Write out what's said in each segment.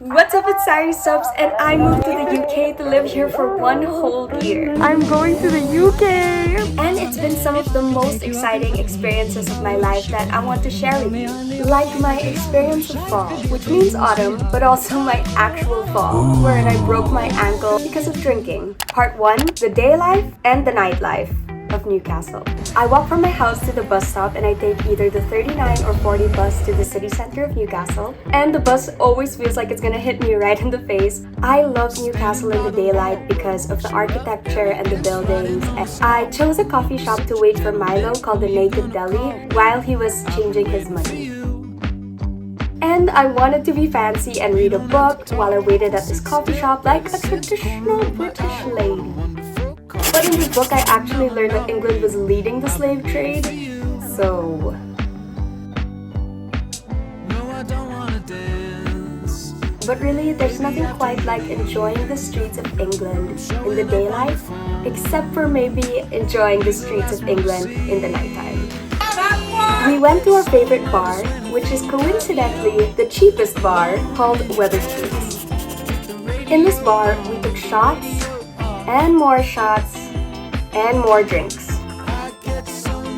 What's up, it's Sarisupsofficial and I moved to the UK to live here for one whole year. I'm going to the UK! And it's been some of the most exciting experiences of my life that I want to share with you. Like my experience of fall, which means autumn, but also my actual fall, wherein I broke my ankle because of drinking. Part 1, the day life and the nightlife of Newcastle. I walk from my house to the bus stop and I take either the 39 or 40 bus to the city center of Newcastle, and the bus always feels like it's gonna hit me right in the face. I love Newcastle in the daylight because of the architecture and the buildings. And I chose a coffee shop to wait for Milo called the Naked Deli while he was changing his money. And I wanted to be fancy and read a book while I waited at this coffee shop like a traditional British lady. But in this book, I actually learned that England was leading the slave trade, so... But really, there's nothing quite like enjoying the streets of England in the daylight, except for maybe enjoying the streets of England in the nighttime. We went to our favorite bar, which is coincidentally the cheapest bar, called Wetherspoons. In this bar, we took shots, and more shots, and more drinks.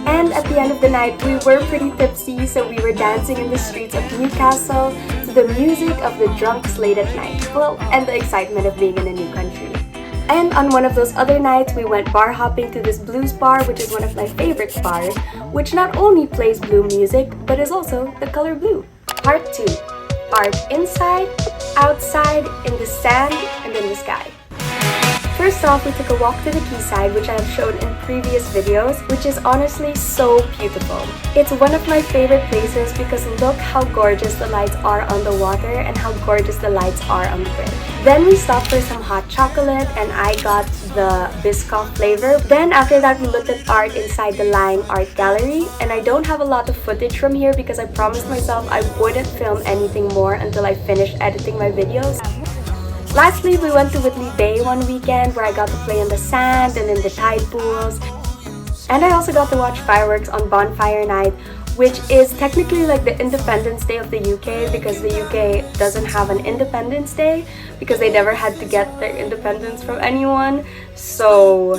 And at the end of the night, we were pretty tipsy, so we were dancing in the streets of Newcastle to the music of the drunks late at night. Well, and the excitement of being in a new country. And on one of those other nights, we went bar hopping to this blues bar, which is one of my favorite bars, which not only plays blue music, but is also the color blue. Part 2. Art inside, outside, in the sand, and in the sky. First off, we took a walk to the quayside, which I have shown in previous videos, which is honestly so beautiful. It's one of my favorite places because look how gorgeous the lights are on the water and how gorgeous the lights are on the bridge. Then we stopped for some hot chocolate and I got the Biscoff flavor. Then after that, we looked at art inside the Lying Art Gallery, and I don't have a lot of footage from here because I promised myself I wouldn't film anything more until I finished editing my videos. Lastly, we went to Whitley Bay one weekend where I got to play in the sand and in the tide pools. And I also got to watch fireworks on Bonfire Night, which is technically like the Independence Day of the UK because the UK doesn't have an Independence Day because they never had to get their independence from anyone. So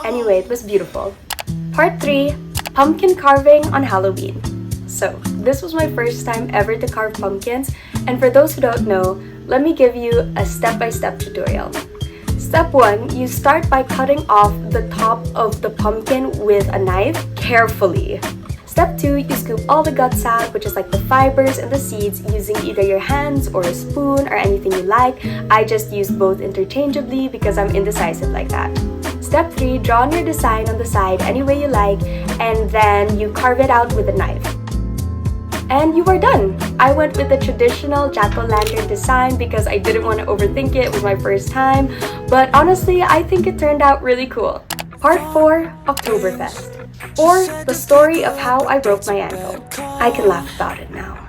anyway, it was beautiful. Part 3, pumpkin carving on Halloween. So this was my first time ever to carve pumpkins, and for those who don't know, let me give you a step-by-step tutorial. Step 1, you start by cutting off the top of the pumpkin with a knife carefully. Step 2, you scoop all the guts out, which is like the fibers and the seeds, using either your hands or a spoon or anything you like. I just use both interchangeably because I'm indecisive like that. Step 3, draw on your design on the side any way you like, and then you carve it out with a knife. And you are done! I went with the traditional jack-o'-lantern design because I didn't want to overthink it with my first time, but honestly, I think it turned out really cool. Part 4, Oktoberfest, or the story of how I broke my ankle. I can laugh about it now.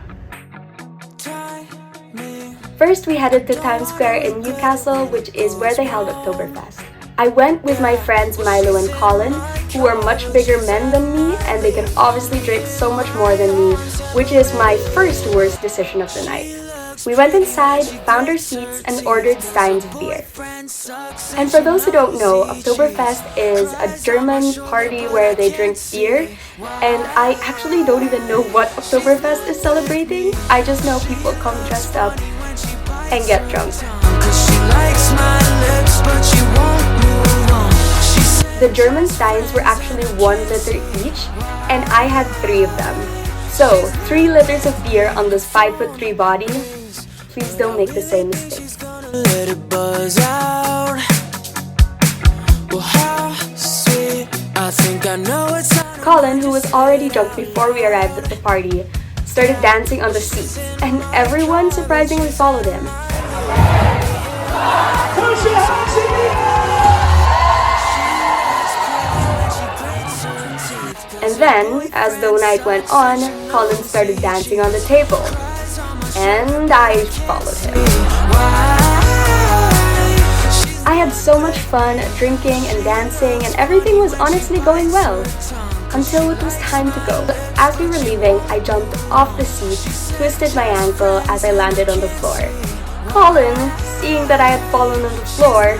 First, we headed to Times Square in Newcastle, which is where they held Oktoberfest. I went with my friends Milo and Colin, who are much bigger men than me, and they can obviously drink so much more than me, which is my first worst decision of the night. We went inside, found our seats, and ordered steins of beer. And for those who don't know, Oktoberfest is a German party where they drink beer, and I actually don't even know what Oktoberfest is celebrating. I just know people come dressed up and get drunk. The German steins were actually 1 liter each, and I had 3 of them. So, 3 liters of beer on this 5'3" body. Please don't make the same mistake. Colin, who was already drunk before we arrived at the party, started dancing on the seats, and everyone surprisingly followed him. And then, as the night went on, Colin started dancing on the table. And I followed him. I had so much fun drinking and dancing, and everything was honestly going well. Until it was time to go. As we were leaving, I jumped off the seat, twisted my ankle as I landed on the floor. Colin, seeing that I had fallen on the floor,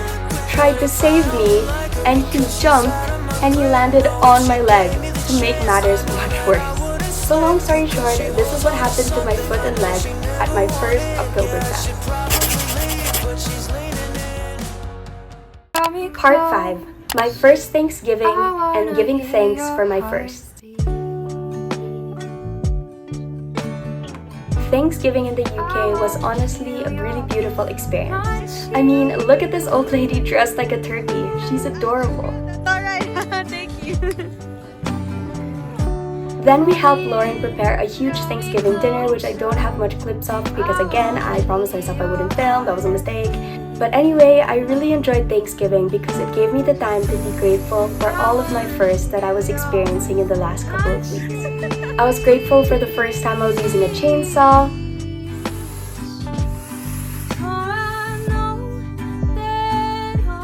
tried to save me, and he jumped and he landed on my leg to make matters much worse. So long story short, this is what happened to my foot and leg at my first Oktoberfest. Part 5. My first Thanksgiving and giving thanks for my first. Thanksgiving in the UK was honestly a really beautiful experience. I mean, look at this old lady dressed like a turkey. She's adorable. Alright, thank you. Then we helped Lauren prepare a huge Thanksgiving dinner, which I don't have much clips of because again, I promised myself I wouldn't film, that was a mistake. But anyway, I really enjoyed Thanksgiving because it gave me the time to be grateful for all of my firsts that I was experiencing in the last couple of weeks. I was grateful for the first time I was using a chainsaw.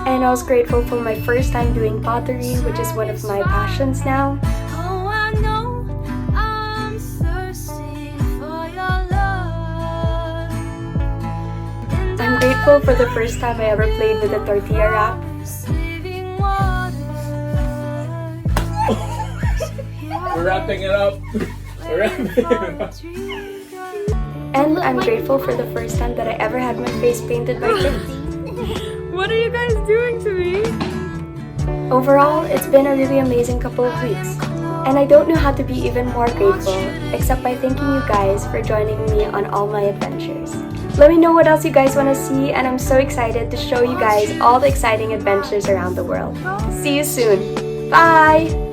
And I was grateful for my first time doing pottery, which is one of my passions now. I'm grateful for the first time I ever played with a tortilla wrap. We're wrapping it up. We're wrapping it up. And I'm grateful for the first time that I ever had my face painted by kids. What are you guys doing to me? Overall, it's been a really amazing couple of weeks. And I don't know how to be even more grateful, except by thanking you guys for joining me on all my adventures. Let me know what else you guys want to see, and I'm so excited to show you guys all the exciting adventures around the world. See you soon. Bye!